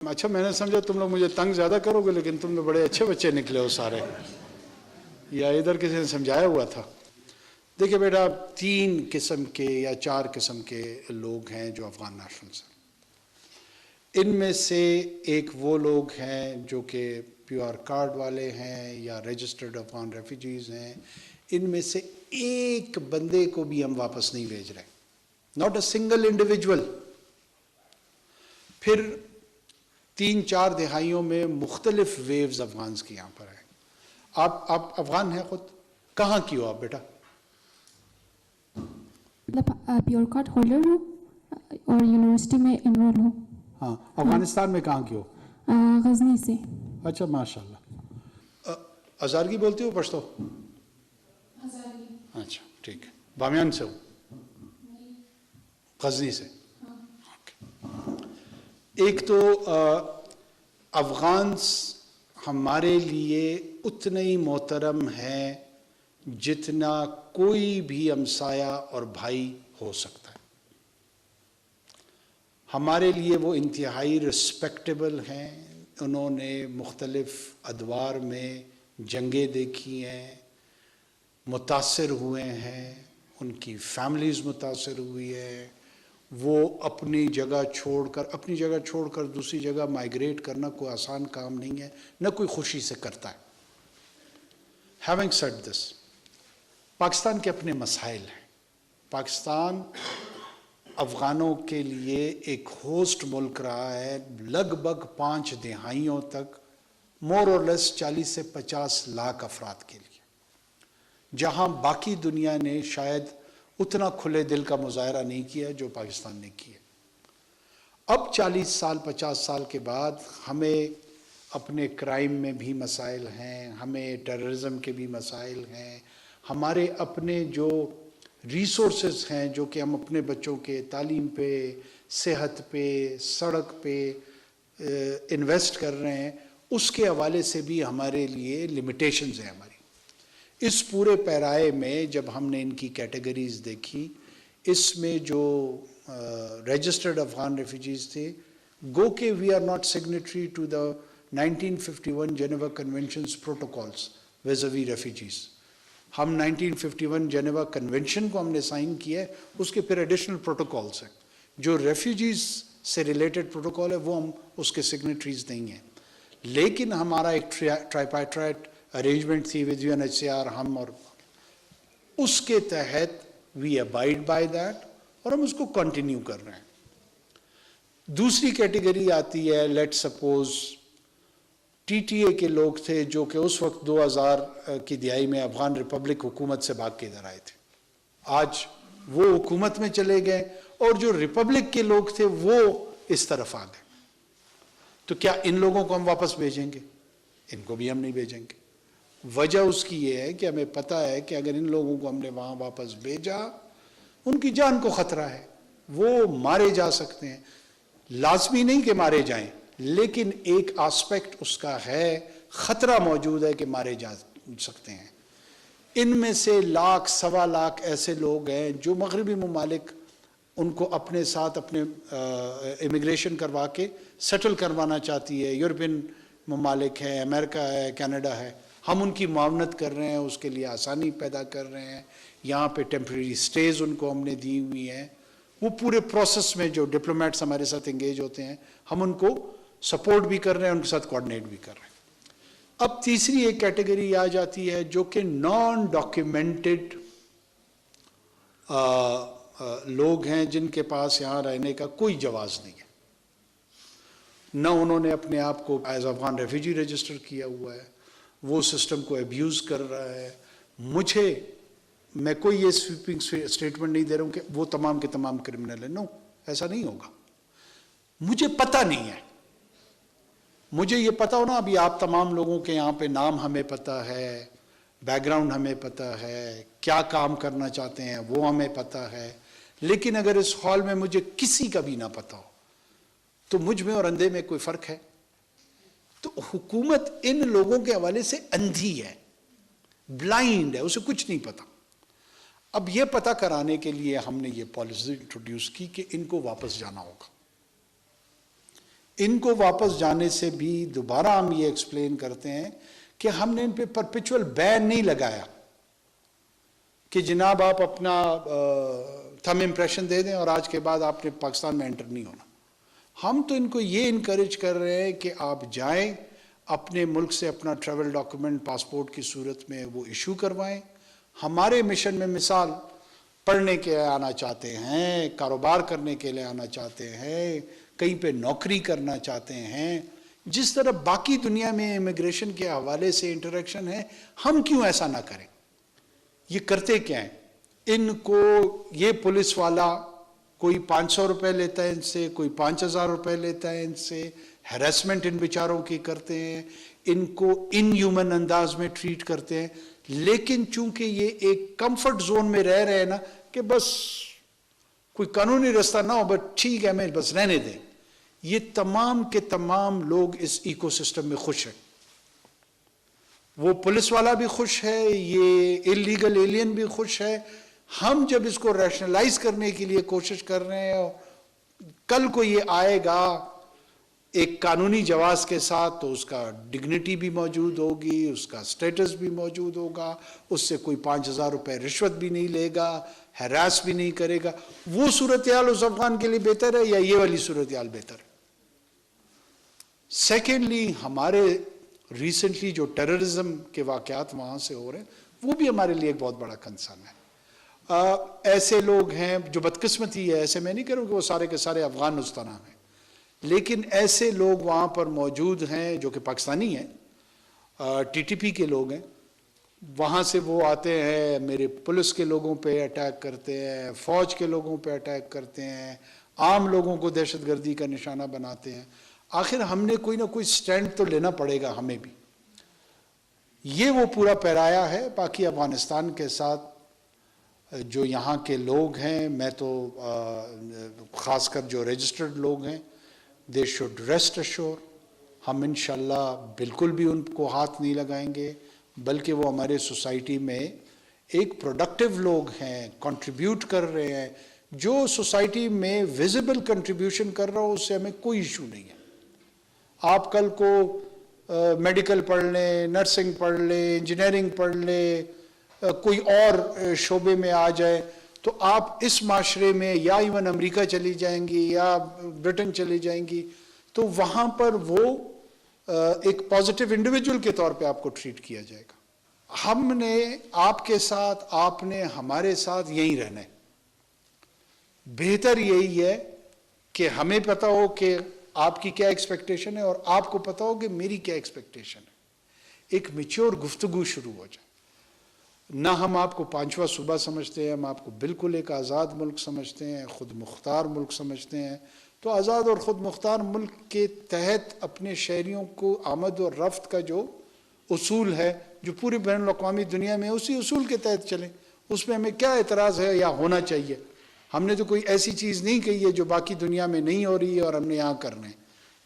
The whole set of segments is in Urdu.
اچھا میں نے سمجھا تم لوگ مجھے تنگ زیادہ کرو گے، لیکن تم نے بڑے اچھے بچے نکلے ہو سارے، یا ادھر کسی نے سمجھایا ہوا تھا؟ دیکھیں بیٹا، 3 قسم کے یا 4 قسم کے لوگ ہیں جو افغان نیشنلز ہیں۔ ان میں سے ایک وہ لوگ ہیں جو کہ پیور کارڈ والے ہیں یا رجسٹرڈ افغان ریفیوجیز ہیں۔ ان میں سے ایک بندے کو بھی ہم واپس نہیں بھیج رہے، ناٹ اے سنگل انڈیویجول۔ پھر 3-4 دہائیوں میں مختلف ویوز افغانز کی یہاں پر ہیں۔ آپ افغان ہیں خود؟ کہاں کی ہو آپ بیٹا؟ مطلب پیور کارڈ ہولڈر ہوں اور یونیورسٹی میں انرول ہوں۔ ہاں، افغانستان میں کہاں کی ہو؟ غزنی سے۔ اچھا ماشاء اللہ۔ ہزارگی بولتی ہو پشتو؟ ہزارگی۔ اچھا ٹھیک ہے۔ بامیان سے ہو؟ غزنی سے؟ ایک تو افغانز ہمارے لیے اتنے ہی محترم ہیں جتنا کوئی بھی ہمسایہ اور بھائی ہو سکتا ہے۔ ہمارے لیے وہ انتہائی رسپیکٹیبل ہیں۔ انہوں نے مختلف ادوار میں جنگیں دیکھی ہیں، متاثر ہوئے ہیں، ان کی فیملیز متاثر ہوئی ہے۔ وہ اپنی جگہ چھوڑ کر دوسری جگہ مائیگریٹ کرنا کوئی آسان کام نہیں ہے، نہ کوئی خوشی سے کرتا ہے۔ ہیونگ سیڈ دس، پاکستان کے اپنے مسائل ہیں۔ پاکستان افغانوں کے لیے ایک ہوسٹ ملک رہا ہے لگ بھگ 5 دہائیوں تک، مور اور لیس 40 سے 50 لاکھ افراد کے لیے، جہاں باقی دنیا نے شاید اتنا کھلے دل کا مظاہرہ نہیں کیا جو پاکستان نے کیا۔ اب 40 سال 50 سال کے بعد ہمیں اپنے کرائم میں بھی مسائل ہیں، ہمیں ٹیررزم کے بھی مسائل ہیں، ہمارے اپنے جو ریسورسز ہیں جو کہ ہم اپنے بچوں کے تعلیم پہ، صحت پہ، سڑک پہ انویسٹ کر رہے ہیں، اس کے حوالے سے بھی ہمارے لیے لمیٹیشنز ہیں ہماری۔ اس پورے پیرائے میں جب ہم نے ان کی کیٹیگریز دیکھی، اس میں جو رجسٹرڈ افغان ریفیوجیز تھے، گو کہ we are not signatory to the 1951 Geneva conventions protocols vis-a-vis refugees. ہم 1951 جنیوا کنونشن کو ہم نے سائن کیا ہے، اس کے پھر ایڈیشنل پروٹوکالز ہیں جو ریفیوجیز سے ریلیٹڈ پروٹوکال ہے، وہ ہم اس کے سگنیٹریز نہیں ہیں۔ لیکن ہمارا ایک ٹرائپیٹرائٹ ارینجمنٹ تھی ود UNHCR، ہم اور اس کے تحت وی ابائڈ بائی دیٹ، اور ہم اس کو کنٹینیو کر رہے ہیں۔ دوسری کیٹیگری آتی ہے، لیٹ سپوز TTA کے لوگ تھے جو کہ اس وقت 2000 کی دہائی میں افغان ریپبلک حکومت سے بھاگ کے ادھر آئے تھے، آج وہ حکومت میں چلے گئے، اور جو ریپبلک کے لوگ تھے وہ اس طرف آ گئے۔ تو کیا ان لوگوں کو ہم واپس بھیجیں گے؟ ان کو بھی ہم نہیں بھیجیں گے۔ وجہ اس کی یہ ہے کہ ہمیں پتہ ہے کہ اگر ان لوگوں کو ہم نے وہاں واپس بھیجا، ان کی جان کو خطرہ ہے، وہ مارے جا سکتے ہیں۔ لازمی نہیں کہ مارے جائیں، لیکن ایک آسپیکٹ اس کا ہے، خطرہ موجود ہے کہ مارے جا سکتے ہیں۔ ان میں سے 1,00,000-1.25 ایسے لوگ ہیں جو مغربی ممالک ان کو اپنے ساتھ اپنے امیگریشن کروا کے سیٹل کروانا چاہتی ہے۔ یورپین ممالک ہے، امریکہ ہے، کینیڈا ہے، ہم ان کی معاونت کر رہے ہیں، اس کے لیے آسانی پیدا کر رہے ہیں۔ یہاں پہ ٹیمپریری سٹیز ان کو ہم نے دی ہوئی ہیں۔ وہ پورے پروسیس میں جو ڈپلومیٹس ہمارے ساتھ انگیج ہوتے ہیں، ہم ان کو سپورٹ بھی کر رہے ہیں، ان کے ساتھ کوآرڈینیٹ بھی کر رہے ہیں۔ اب تیسری ایک کیٹیگری آ جاتی ہے جو کہ نان ڈاکیومنٹڈ لوگ ہیں، جن کے پاس یہاں رہنے کا کوئی جواز نہیں ہے، نہ انہوں نے اپنے آپ کو ایز افغان ریفیوجی رجسٹر کیا ہوا ہے، وہ سسٹم کو ابیوز کر رہا ہے۔ میں کوئی یہ سویپنگ سٹیٹمنٹ نہیں دے رہا ہوں کہ وہ تمام کے تمام کرمنل ہیں، نو، ایسا نہیں ہوگا۔ مجھے پتہ نہیں ہے، مجھے یہ پتہ ہونا، ابھی آپ تمام لوگوں کے یہاں پہ نام ہمیں پتہ ہے، بیک گراؤنڈ ہمیں پتہ ہے، کیا کام کرنا چاہتے ہیں وہ ہمیں پتہ ہے، لیکن اگر اس ہال میں مجھے کسی کا بھی نہ پتہ ہو تو مجھ میں اور اندھے میں کوئی فرق ہے؟ تو حکومت ان لوگوں کے حوالے سے اندھی ہے، بلائنڈ ہے، اسے کچھ نہیں پتا۔ اب یہ پتہ کرانے کے لیے ہم نے یہ پالیسی انٹروڈیوس کی کہ ان کو واپس جانا ہوگا۔ ان کو واپس جانے سے بھی دوبارہ ہم یہ ایکسپلین کرتے ہیں کہ ہم نے ان پہ پرپیچول بین نہیں لگایا کہ جناب آپ اپنا تھم امپریشن دے دیں اور آج کے بعد آپ نے پاکستان میں انٹر نہیں ہونا. ہم تو ان کو یہ انکریج کر رہے ہیں کہ آپ جائیں, اپنے ملک سے اپنا ٹریول ڈاکومنٹ پاسپورٹ کی صورت میں وہ ایشو کروائیں. ہمارے مشن میں مثال پڑھنے کے لیے آنا چاہتے ہیں, کاروبار کرنے کے لیے آنا چاہتے ہیں, کہیں پہ نوکری کرنا چاہتے ہیں, جس طرح باقی دنیا میں امیگریشن کے حوالے سے انٹریکشن ہے, ہم کیوں ایسا نہ کریں؟ یہ کرتے کیا ہیں؟ ان کو یہ پولیس والا کوئی 500 روپے لیتا ہے ان سے, کوئی 5000 روپے لیتا ہے ان سے, ہیراسمنٹ ان بیچاروں کی کرتے ہیں, ان کو ان ہیومن انداز میں ٹریٹ کرتے ہیں. لیکن چونکہ یہ ایک کمفرٹ زون میں رہ رہے ہیں نا کہ بس کوئی قانونی راستہ نہ ہو, بس ٹھیک ہے ہمیں بس رہنے دیں, یہ تمام کے تمام لوگ اس ایکو سسٹم میں خوش ہیں. وہ پولیس والا بھی خوش ہے, یہ اللیگل ایلین بھی خوش ہے. ہم جب اس کو ریشنلائز کرنے کے لیے کوشش کر رہے ہیں, کل کو یہ آئے گا ایک قانونی جواز کے ساتھ تو اس کا ڈگنیٹی بھی موجود ہوگی, اس کا سٹیٹس بھی موجود ہوگا, اس سے کوئی 5000 روپے رشوت بھی نہیں لے گا, ہراس بھی نہیں کرے گا. وہ صورتحال اس افغان کے لیے بہتر ہے یا یہ والی صورتحال بہتر ہے؟ سیکنڈلی, ہمارے ریسنٹلی جو ٹیررزم کے واقعات وہاں سے ہو رہے ہیں وہ بھی ہمارے لیے ایک بہت بڑا کنسرن ہے. ایسے لوگ ہیں جو بدقسمتی ہے, ایسے میں نہیں کروں کہ وہ سارے کے سارے افغان نستانہ ہیں, لیکن ایسے لوگ وہاں پر موجود ہیں جو کہ پاکستانی ہیں, ٹی ٹی پی کے لوگ ہیں. وہاں سے وہ آتے ہیں, میرے پولیس کے لوگوں پہ اٹیک کرتے ہیں, فوج کے لوگوں پہ اٹیک کرتے ہیں, عام لوگوں کو دہشت گردی کا نشانہ بناتے ہیں. آخر ہم نے کوئی نہ کوئی سٹینڈ تو لینا پڑے گا ہمیں بھی. یہ وہ پورا پیرایا ہے. باقی افغانستان کے ساتھ جو یہاں کے لوگ ہیں, میں تو خاص کر جو رجسٹرڈ لوگ ہیں, دے شوڈ ریسٹ اشور, ہم انشاءاللہ بالکل بھی ان کو ہاتھ نہیں لگائیں گے, بلکہ وہ ہمارے سوسائٹی میں ایک پروڈکٹیو لوگ ہیں, کنٹریبیوٹ کر رہے ہیں. جو سوسائٹی میں ویزیبل کنٹریبیوشن کر رہا ہو اس سے ہمیں کوئی ایشو نہیں ہے. آپ کل کو میڈیکل پڑھ لیں, نرسنگ پڑھ لیں, انجینئرنگ پڑھ لیں, کوئی اور شعبے میں آ جائے, تو آپ اس معاشرے میں یا ایون امریکہ چلی جائیں گی یا برٹن چلی جائیں گی تو وہاں پر وہ ایک پازیٹیو انڈیویجول کے طور پہ آپ کو ٹریٹ کیا جائے گا. ہم نے آپ کے ساتھ, آپ نے ہمارے ساتھ یہی رہنا ہے. بہتر یہی ہے کہ ہمیں پتہ ہو کہ آپ کی کیا ایکسپیکٹیشن ہے اور آپ کو پتہ ہو کہ میری کیا ایکسپیکٹیشن ہے. ایک میچور گفتگو شروع ہو جائے. نہ ہم آپ کو پانچواں صوبہ سمجھتے ہیں, ہم آپ کو بالکل ایک آزاد ملک سمجھتے ہیں, خود مختار ملک سمجھتے ہیں. تو آزاد اور خود مختار ملک کے تحت اپنے شہریوں کو آمد و رفت کا جو اصول ہے جو پوری بین الاقوامی دنیا میں, اسی اصول کے تحت چلیں. اس میں ہمیں کیا اعتراض ہے یا ہونا چاہیے؟ ہم نے تو کوئی ایسی چیز نہیں کہی ہے جو باقی دنیا میں نہیں ہو رہی ہے اور ہم نے یہاں کرنا ہے.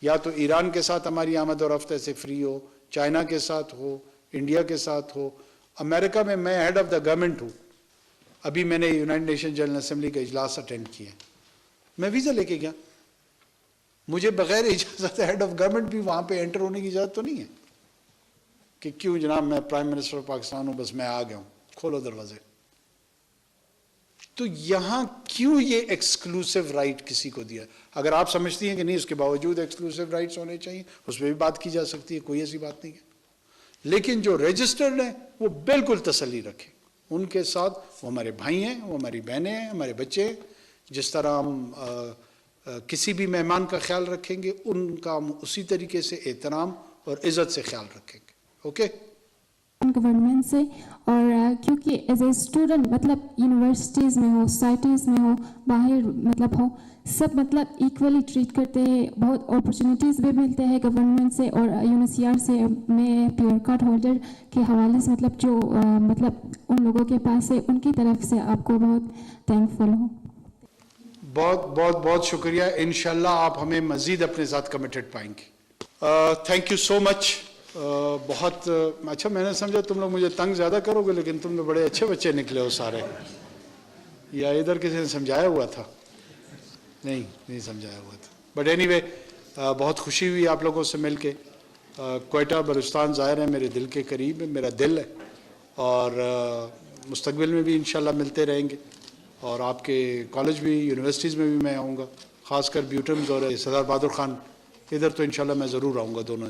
یا تو ایران کے ساتھ ہماری آمد و رفت ایسے فری ہو, چائنا کے ساتھ ہو, انڈیا کے ساتھ ہو. امریکہ میں میں ہیڈ آف دا گورنمنٹ ہوں. ابھی میں نے یونائٹڈ نیشن جنرل اسمبلی کا اجلاس اٹینڈ کیا. میں ویزا لے کے گیا, مجھے بغیر اجازت ہیڈ آف گورنمنٹ بھی وہاں پہ انٹر ہونے کی اجازت تو نہیں ہے کہ کیوں جناب میں پرائم منسٹر آف پاکستان ہوں, بس میں آ گیا ہوں, کھولو دروازے. تو یہاں کیوں یہ ایکسکلوسیو رائٹ کسی کو دیا؟ اگر آپ سمجھتی ہیں کہ نہیں اس کے باوجود ایکسکلوسیو رائٹس ہونے چاہیے, اس پہ بھی بات کی جا سکتی ہے, کوئی ایسی بات نہیں ہے. لیکن جو رجسٹرڈ ہیں وہ بالکل تسلی رکھیں. ان کے ساتھ وہ ہمارے بھائی ہیں, وہ ہماری بہنیں ہیں, ہمارے بچے ہیں. جس طرح ہم کسی بھی مہمان کا خیال رکھیں گے ان کا ہم اسی طریقے سے احترام اور عزت سے خیال رکھیں گے. اوکے گورنمنٹ سے. اور کیونکہ ایز اے اسٹوڈنٹ مطلب یونیورسٹیز میں ہو, سوسائٹیز میں ہو, باہر مطلب ہو, سب مطلب ایکولی ٹریٹ کرتے ہیں. بہت اپرچونیٹیز بھی ملتے ہیں گورنمنٹ سے اور UNHCR سے. میں پیور کارڈ ہولڈر کے حوالے سے مطلب جو مطلب ان لوگوں کے پاس ہے ان کی طرف سے آپ کو بہت تھینکفل ہوں. بہت بہت بہت شکریہ. انشاءاللہ آپ ہمیں مزید اپنے ساتھ کمیٹڈ پائیں گے. تھینک یو سو مچ. بہت اچھا, میں نے سمجھا تم لوگ مجھے تنگ زیادہ کرو گے, لیکن تم لوگ بڑے اچھے بچے نکلے ہو سارے. یا ادھر کسی نے سمجھایا ہوا تھا؟ نہیں سمجھایا ہوا تھا. بٹ اینی وے بہت خوشی ہوئی آپ لوگوں سے مل کے. کوئٹہ بلوچستان ظاہر ہے میرے دل کے قریب ہے، میرا دل ہے، اور مستقبل میں بھی انشاءاللہ ملتے رہیں گے. اور آپ کے کالج بھی، یونیورسٹیز میں بھی میں آؤں گا، خاص کر بیوٹمز اور سردار بہادر خان، ادھر تو انشاءاللہ میں ضرور آؤں گا دونوں